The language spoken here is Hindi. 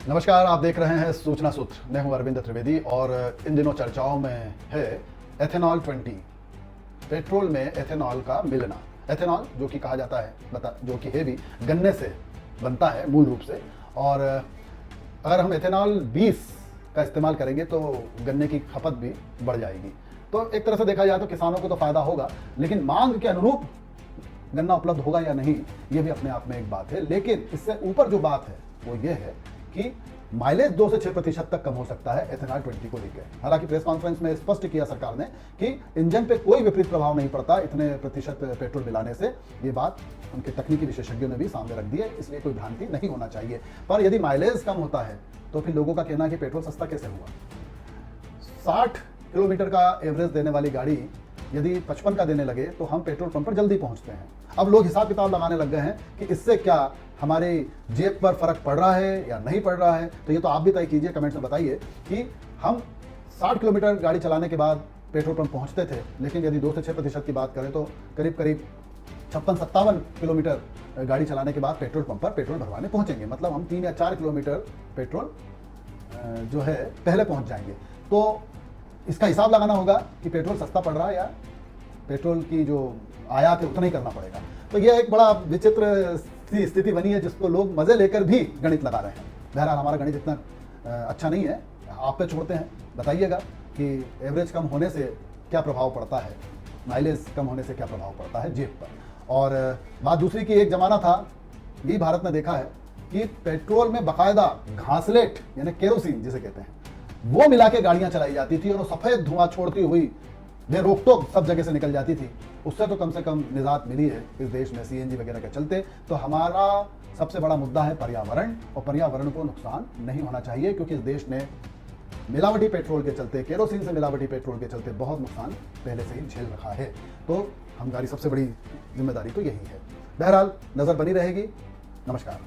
नमस्कार, आप देख रहे हैं सूचना सूत्र। मैं हूं अरविंद त्रिवेदी और इन दिनों चर्चाओं में है एथेनॉल 20, पेट्रोल में एथेनॉल का मिलना। एथेनॉल जो कि कहा जाता है जो कि है भी गन्ने से बनता है मूल रूप से, और अगर हम एथेनॉल 20 का इस्तेमाल करेंगे तो गन्ने की खपत भी बढ़ जाएगी। तो एक तरह से देखा जाए तो किसानों को तो फायदा होगा, लेकिन मांग के अनुरूप गन्ना उपलब्ध होगा या नहीं, ये भी अपने आप में एक बात है। लेकिन इससे ऊपर जो बात है वो ये है कि माइलेज 2 से 6% तक कम हो सकता है एथेनॉल 20 को लेकर। हालांकि प्रेस कॉन्फ्रेंस में स्पष्ट किया सरकार ने कि इंजन पे कोई विपरीत प्रभाव नहीं पड़ता इतने प्रतिशत पेट्रोल मिलाने से। ये बात उनके तकनीकी विशेषज्ञों ने भी सामने रख दी है, इसलिए कोई भ्रांति नहीं होना चाहिए। पर यदि माइलेज कम होता है तो फिर लोगों का कहना है कि पेट्रोल सस्ता कैसे हुआ। 60 किलोमीटर का एवरेज देने वाली गाड़ी यदि 55 का देने लगे तो हम पेट्रोल पंप पर जल्दी पहुंचते हैं। अब लोग हिसाब किताब लगाने लग गए हैं कि इससे क्या हमारी जेब पर फर्क पड़ रहा है या नहीं पड़ रहा है। तो ये तो आप भी तय कीजिए, कमेंट्स में बताइए कि हम 60 किलोमीटर गाड़ी चलाने के बाद पेट्रोल पंप पहुंचते थे, लेकिन यदि 2 से 6% की बात करें तो करीब 56-57 किलोमीटर गाड़ी चलाने के बाद पेट्रोल पंप पर पेट्रोल भरवाने पहुंचेंगे। मतलब हम 3 या 4 किलोमीटर पेट्रोल जो है पहले पहुंच जाएंगे। तो इसका हिसाब लगाना होगा कि पेट्रोल सस्ता पड़ रहा है या पेट्रोल की जो आयात है उतना ही करना पड़ेगा। तो यह एक बड़ा विचित्र सी स्थिति बनी है जिसको लोग मजे लेकर भी गणित लगा रहे हैं। बहरहाल हमारा गणित इतना अच्छा नहीं है, आप पे छोड़ते हैं। बताइएगा कि एवरेज कम होने से क्या प्रभाव पड़ता है, माइलेज कम होने से क्या प्रभाव पड़ता है जेब पर। और बात दूसरी की, एक जमाना था, ये भारत में देखा है कि पेट्रोल में बाकायदा घासलेट यानी केरोसिन जिसे कहते हैं वो मिला के गाड़ियां चलाई जाती थी और वो सफेद धुआं छोड़ती हुई बेरोक टोक सब जगह से निकल जाती थी। उससे तो कम से कम निजात मिली है इस देश में सीएनजी वगैरह के चलते। तो हमारा सबसे बड़ा मुद्दा है पर्यावरण, और पर्यावरण को नुकसान नहीं होना चाहिए, क्योंकि इस देश ने मिलावटी पेट्रोल के चलते, केरोसिन से मिलावटी पेट्रोल के चलते बहुत नुकसान पहले से ही झेल रखा है। तो हमारी सबसे बड़ी जिम्मेदारी तो यही है। बहरहाल नजर बनी रहेगी। नमस्कार।